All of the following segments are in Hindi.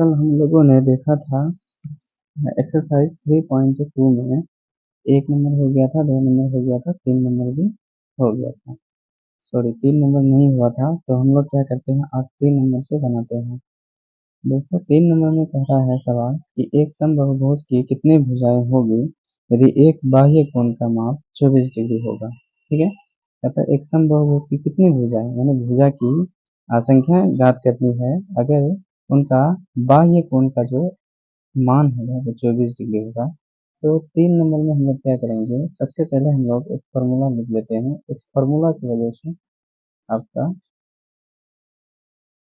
कल हम लोगों ने देखा था एक्सरसाइज 3.2 में 1 नंबर हो गया था, 2 नंबर हो गया था, 3 नंबर भी हो गया था। सॉरी, 3 नंबर नहीं हुआ था, तो हम लोग क्या करते हैं, आज 3 नंबर से बनाते हैं। दोस्तों, 3 नंबर में कह रहा है सवाल कि एक समबाहुभुज की कितनी भुजाएं होगी यदि एक बाह्य कोण का माप 24 डिग्री होगा। ठीक है, कहता है एक समबाहुभुज की कितनी भुजाएं, यानी भुजा की संख्या ज्ञात करनी है अगर उनका बाह्य कोण का जो मान होगा वो 24 डिग्री होगा। तो 3 नंबर में हम लोग क्या करेंगे, सबसे पहले हम लोग एक फॉर्मूला लिख लेते हैं। इस फॉर्मूला की वजह से आपका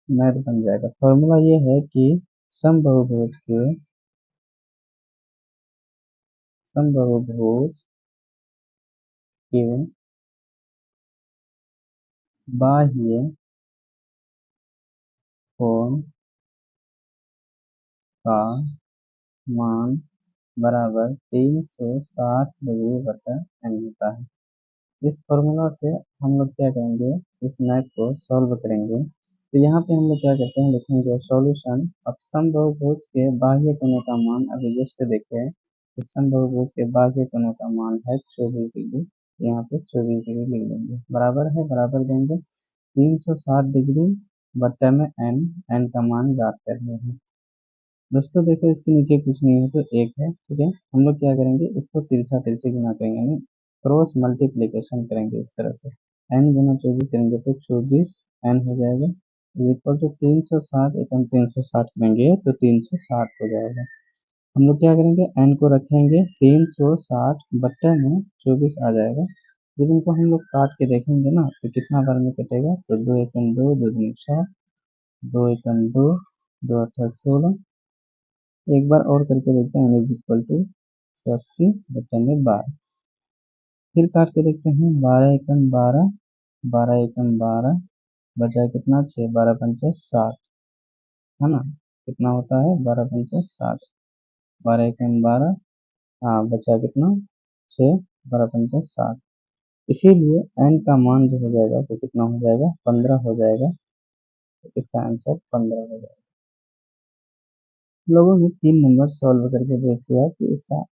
मैथ बन जाएगा। फॉर्मूला ये है कि समबाहुभुज के समबाहुभुज के बाह्य कोण का मान बराबर 360 डिग्री बटा एन होता है। इस फॉर्मूला से हम लोग क्या करेंगे, इस मैथ को सॉल्व करेंगे। तो यहाँ पे हम लोग क्या करते हैं, लिखेंगे सॉल्यूशन। अब समबाहुभुज के बाह्य कोणों का मान अभी जस्ट देखें, इस समबाहुभुज के बाह्य कोणों का मान है 24 डिग्री। यहाँ पे 24 डिग्री लिख देंगे, बराबर है, बराबर देंगे 360 डिग्री बट्टे में एन, एन का मान ज्ञात करना है। दोस्तों देखो, इसके नीचे कुछ नहीं है तो एक है। ठीक है, हम लोग क्या करेंगे, इसको तिरछा तिरछे गुना करेंगे, यानी क्रॉस मल्टीप्लीकेशन करेंगे इस तरह से। एन गुना 24 करेंगे तो 24 एन हो जाएगा, इक्वल टू 360, एक हम 360 करेंगे तो 360 हो जाएगा। हम लोग क्या करेंगे, एन को रखेंगे 360 बट्टे में 24 आ जाएगा। जब इनको हम लोग काट के देखेंगे ना तो कितना बार में कटेगा, तो 2 एकम 2, 2 दूनी 4, 2 एकम 2, 2 अट्ठा 16। एक बार और करके देखते हैं, इज इक्वल टू 180 बटे में 12। फिर काट के देखते हैं, 12 एकम 12, 12 एकम 12, बचा कितना 6, 12 पंचे 60, है ना। कितना होता है, 12 पंचे 60, 12 एकम 12, हाँ बचा कितना 6, 12 पंचे 60। इसीलिए एन का मान जो हो जाएगा वो कितना हो जाएगा, 15 हो जाएगा। तो इसका आंसर 15 हो जाएगा। लोगों ने 3 नंबर सॉल्व करके देख लिया कि इसका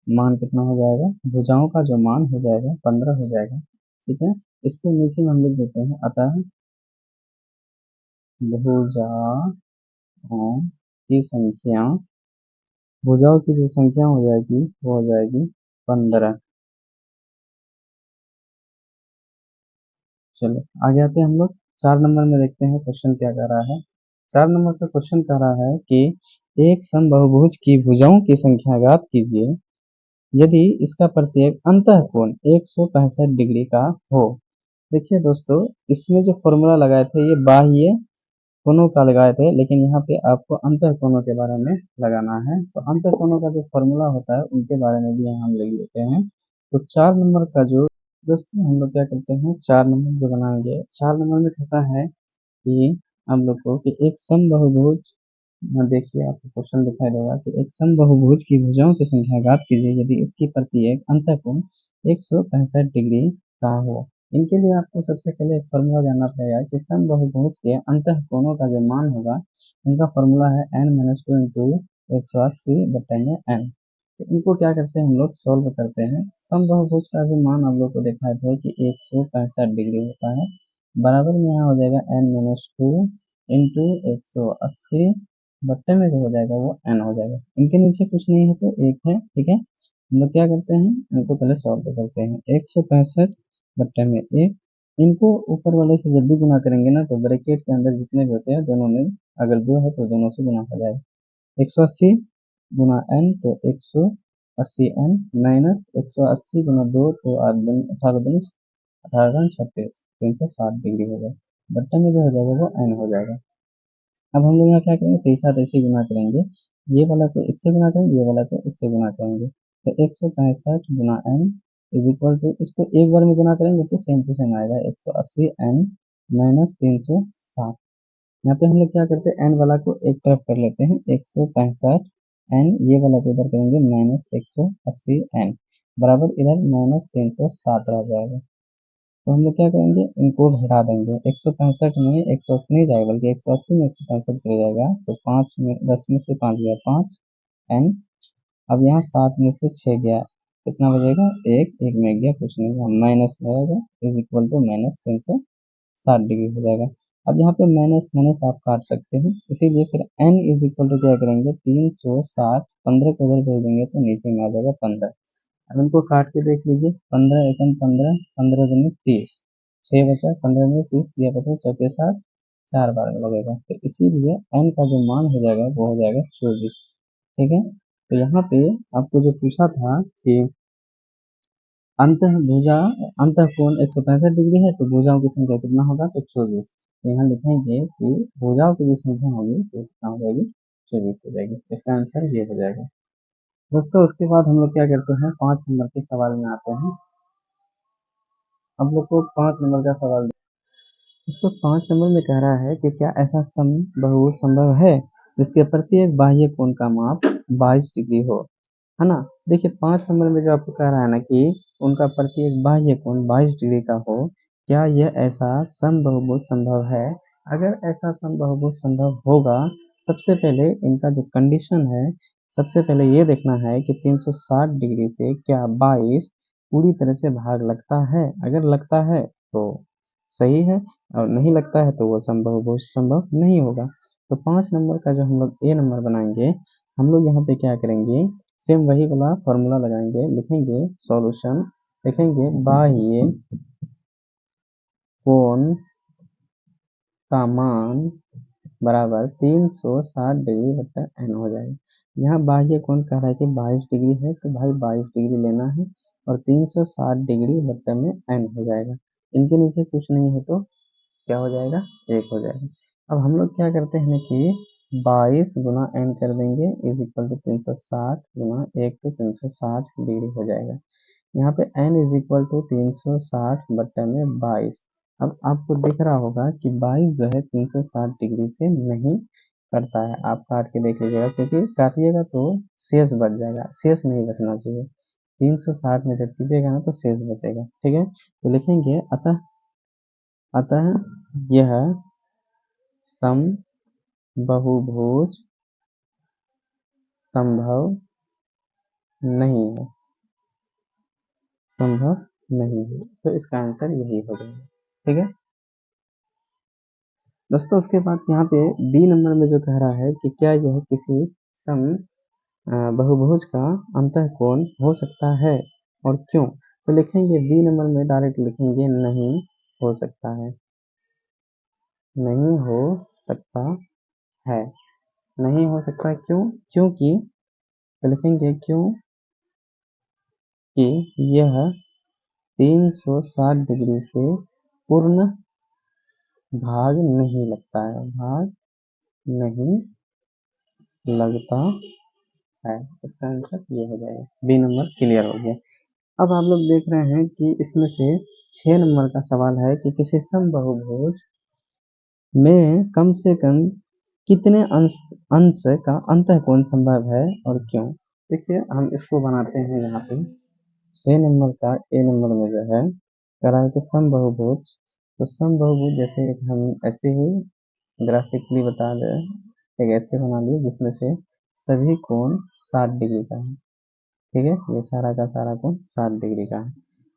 मान कितना हो जाएगा, भुजाओं का जो मान हो जाएगा 15 हो जाएगा। ठीक है, इसके नीचे में हम लिख देते हैं, अतः भुजाओं की संख्या, भुजाओं की जो संख्या हो जाएगी वो हो जाएगी 15। चलो आगे आते हैं हम लोग 4 नंबर में, देखते हैं क्वेश्चन क्या कह रहा है। 4 नंबर का क्वेश्चन कह रहा है कि एक समबाहुभुज की भुजाओं की संख्या ज्ञात कीजिए यदि इसका प्रत्येक अंतःकोण 165 डिग्री का हो। देखिए दोस्तों, इसमें जो फॉर्मूला लगाए थे ये बाह्य कोणों का लगाए थे, लेकिन यहाँ पे आपको अंतःकोणों के बारे में लगाना है। तो अंतःकोणों का जो फॉर्मूला होता है उनके बारे में भी हम लिख लेते हैं। तो 4 नंबर का जो, दोस्तों हम लोग क्या करते हैं, 4 नंबर जो बनाएंगे, 4 नंबर में कहता है कि हम लोग को कि एक समबाहुभुज, देखिए आपको क्वेश्चन दिखाई देगा कि एक समबाहुभुज की भुजाओं की संख्या ज्ञात कीजिए यदि इसकी प्रत्येक अंतःकोण 165 डिग्री का हो। इनके लिए आपको सबसे पहले एक फॉर्मूला जानना पड़ेगा कि समबाहुभुज के अंतःकोणों का जो मान होगा, इनका फॉर्मूला है n-2 इंटू 180 बटे में n। तो इनको क्या करते हैं, हम लोग सॉल्व करते हैं। समबाहुभुज का भी मान हम लोग को दिखाई दे कि 165 डिग्री होता है, बराबर में यहाँ हो जाएगा n-2 इंटू 180 बट्टे में जो हो जाएगा वो n हो जाएगा। इनके नीचे कुछ नहीं है तो एक है। ठीक है, हम लोग क्या करते हैं, इनको पहले सॉल्व करते हैं। 165 बट्टे में एक, इनको ऊपर वाले से जब भी गुना करेंगे ना तो ब्रैकेट के अंदर जितने भी होते हैं दोनों में अगर दो है तो दोनों से गुना हो जाएगा। 180 गुना n तो 180 n, माइनस 180 गुना 2 तो 18 18 36, 360 डिग्री होगा। बट्टे में जो हो जाएगा वो n हो जाएगा। अब हम लोग यहाँ क्या करेंगे, तेईसा तेईसी गुना करेंगे, ये वाला को इससे गुना करेंगे, ये वाला को इससे गुना करेंगे। तो 165 गुना n इज इक्वल टू, इसको एक बार में गुना करेंगे तो सेम टू सेम आएगा 180 n माइनस 360। यहाँ पे हम लोग क्या करते हैं, n वाला को एक तरफ कर लेते हैं, 165 n, ये वाला को इधर करेंगे माइनस 180 n, बराबर इधर माइनस 360 रह जाएगा। तो हम लोग क्या करेंगे, इनको घटा देंगे। 165 में 180 नहीं जाएगा, बल्कि 180 में 165 चले जाएगा, तो 5 में 10 में से 5 गया 5 एन। अब यहाँ 7 में से 6 गया, कितना बचेगा, एक में गया कुछ नहीं हुआ, माइनस में आएगा, is equal to minus 360 degree हो जाएगा। अब यहाँ पे माइनस माइनस आप काट सकते हैं, इसीलिए फिर n इज इक्वल टू क्या करेंगे, 360, 15 को उधर भेज देंगे तो नीचे में आ जाएगा 15। अब इनको काट के देख लीजिए, 15 एकम 15, 15 दूनी 30, 6 बचा, 15 में 30 दिया, पता चौके 7, 4 बार में लगेगा, तो इसीलिए n का जो मान हो जाएगा वो हो जाएगा 24। ठीक है, तो यहाँ पे आपको जो पूछा था कि भुजा अंतःकोण 165 डिग्री है, तो भुजाओं की संख्या कितना होगा, तो 24। तो यहाँ लिखेंगे कि भुजाओं की जो संख्या होगी तो कितना हो जाएगी, 24 हो जाएगी। इसका आंसर ये हो जाएगा। दोस्तों उसके बाद हम लोग क्या करते हैं, 5 नंबर के सवाल में आते हैं। हम लोग को 5 नंबर का सवाल, दोस्तों 5 नंबर में कह रहा है कि क्या ऐसा बहु संभव है जिसके प्रत्येक बाह्य कोण का माप 22 डिग्री हो, है ना। देखिए 5 नंबर में जो आपको कह रहा है ना कि उनका प्रत्येक बाह्य कोण 22 डिग्री का हो, क्या यह ऐसा समबाहुभुज संभव है। अगर ऐसा समबाहुभुज संभव होगा, सबसे पहले इनका जो कंडीशन है, सबसे पहले ये देखना है कि 360 डिग्री से क्या 22 पूरी तरह से भाग लगता है। अगर लगता है तो सही है, और नहीं लगता है तो वो समबाहुभुज संभव नहीं होगा। तो 5 नंबर का जो हम लोग ए नंबर बनाएंगे, हम लोग यहाँ पे क्या करेंगे, सेम वही वाला फॉर्मूला लगाएंगे, लिखेंगे सॉल्यूशन, लिखेंगे बाह्य कोण का मान बराबर 360 डिग्री बटा एन हो जाएगा। यहाँ बाह्य कोण कह रहा है कि 22 डिग्री है, तो भाई 22 डिग्री लेना है, और 360 डिग्री बटा में एन हो जाएगा। इनके नीचे कुछ नहीं है तो क्या हो जाएगा, 1 हो जाएगा। अब हम लोग क्या करते हैं कि 22 गुना एन कर देंगे, इज इक्वल टू 360 गुना 1, तो 360 डिग्री हो जाएगा। यहाँ पे n इज इक्वल टू 360 बट्टा में 22। अब आपको दिख रहा होगा कि 22 जो है 360 डिग्री से नहीं करता है, आप काट के देख लीजिएगा, क्योंकि काटिएगा तो शेष बच जाएगा, शेष नहीं बचना चाहिए। 360 में जब कीजिएगा ना तो शेष बचेगा। ठीक है, तो लिखेंगे अतः अतः यह समबहुभुज संभव नहीं है, संभव नहीं है, तो इसका आंसर यही हो जाएगा। ठीक है दोस्तों, उसके बाद यहाँ पे बी नंबर में जो कह रहा है कि क्या यह किसी सम बहुभुज का अंतःकोण हो सकता है और क्यों। तो लिखेंगे बी नंबर में डायरेक्ट लिखेंगे नहीं हो सकता है, नहीं हो सकता है, नहीं हो सकता क्यों, क्योंकि, तो लिखेंगे क्यों कि यह 360 डिग्री से पूर्ण भाग नहीं लगता है, भाग नहीं लगता है। इसका आंसर ये हो जाएगा, बी नंबर क्लियर हो गया। अब आप लोग देख रहे हैं कि इसमें से 6 नंबर का सवाल है कि किसी समबाहुभुज में कम से कम कितने अंश का अंतःकोण संभव है और क्यों। देखिए हम इसको बनाते हैं, यहाँ पे 6 नंबर का ए नंबर में जो है कह रहा है कि समबाहुभुज, तो समबाहुभुज जैसे हम ऐसे ही ग्राफिकली बता दें, एक ऐसे बना लिए जिसमें से सभी कोण 60 डिग्री का है। ठीक है, ये सारा का सारा कोण 60 डिग्री का है।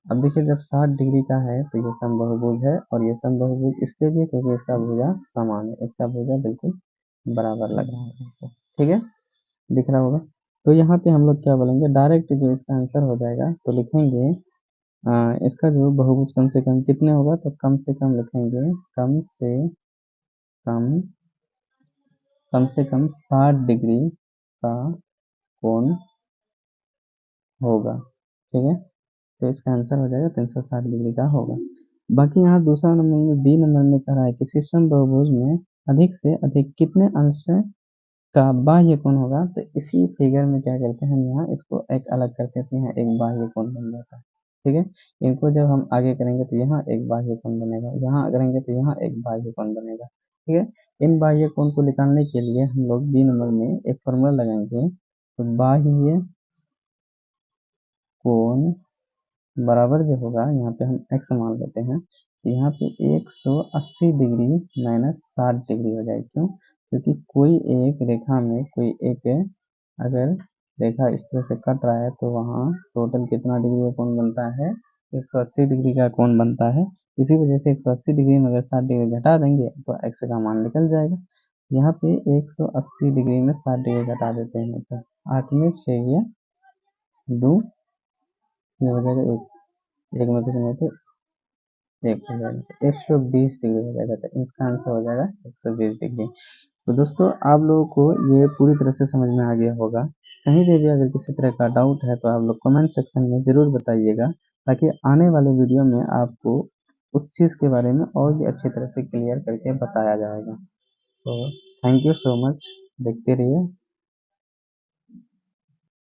अब देखिए जब 60 डिग्री का है तो ये समबाहुभुज है, और ये समबाहुभुज इसलिए भी क्योंकि इसका भुजा समान है, इसका भुजा बिल्कुल बराबर लग रहा है आपको। ठीक है, दिख रहा होगा। तो यहाँ पे हम लोग क्या बोलेंगे, डायरेक्ट जो इसका आंसर हो जाएगा, तो लिखेंगे इसका जो बहुभुज कम से कम कितने होगा, तो कम से कम लिखेंगे कम कम से कम 60 डिग्री का कोण होगा। ठीक है, तो इसका आंसर हो जाएगा 360 डिग्री का होगा। बाकी यहाँ दूसरा नंबर में बी नंबर में कह रहा है कि सिस्टम बहुभुज में अधिक से अधिक कितने अंश का बाह्य कोण होगा। तो इसी फिगर में क्या करते हैं, हम यहाँ इसको एक अलग कर देते हैं, एक बाह्य कोण बन जाता है। ठीक है, इनको जब हम आगे करेंगे तो यहाँ एक बाह्य कोण बनेगा, यहाँ करेंगे तो यहाँ एक बाह्य कोण बनेगा। ठीक है, इन बाह्य कोण को निकालने के लिए हम लोग बी नंबर में एक फॉर्मूला लगाएंगे, तो बाह्य कोण बराबर जो होगा यहाँ पे हम x मान लेते हैं, तो यहाँ पे 180 डिग्री माइनस 60 डिग्री हो जाएगी। क्यों? क्योंकि कोई एक रेखा में कोई एक अगर रेखा इस तरह से कट रहा है तो वहाँ टोटल कितना डिग्री का कोण बनता है, 180 डिग्री का कोण बनता है। इसी वजह से 180 डिग्री में अगर 60 डिग्री घटा देंगे तो x का मान निकल जाएगा। यहाँ पे 180 डिग्री में 60 डिग्री घटा देते हैं तो 8 में 6 गया 2, ये हो जाएगा 1, 1 में कुछ नहीं थे 1 हो जाएगा 120 डिग्री हो जाएगा। तो इसका आंसर हो जाएगा 120 डिग्री। तो दोस्तों आप लोगों को ये पूरी तरह से समझ में आ गया होगा। कहीं पे भी अगर किसी तरह का डाउट है तो आप लोग कमेंट सेक्शन में ज़रूर बताइएगा, ताकि आने वाले वीडियो में आपको उस चीज़ के बारे में और भी अच्छी तरह से क्लियर करके बताया जाएगा। तो थैंक यू सो मच, देखते रहिए।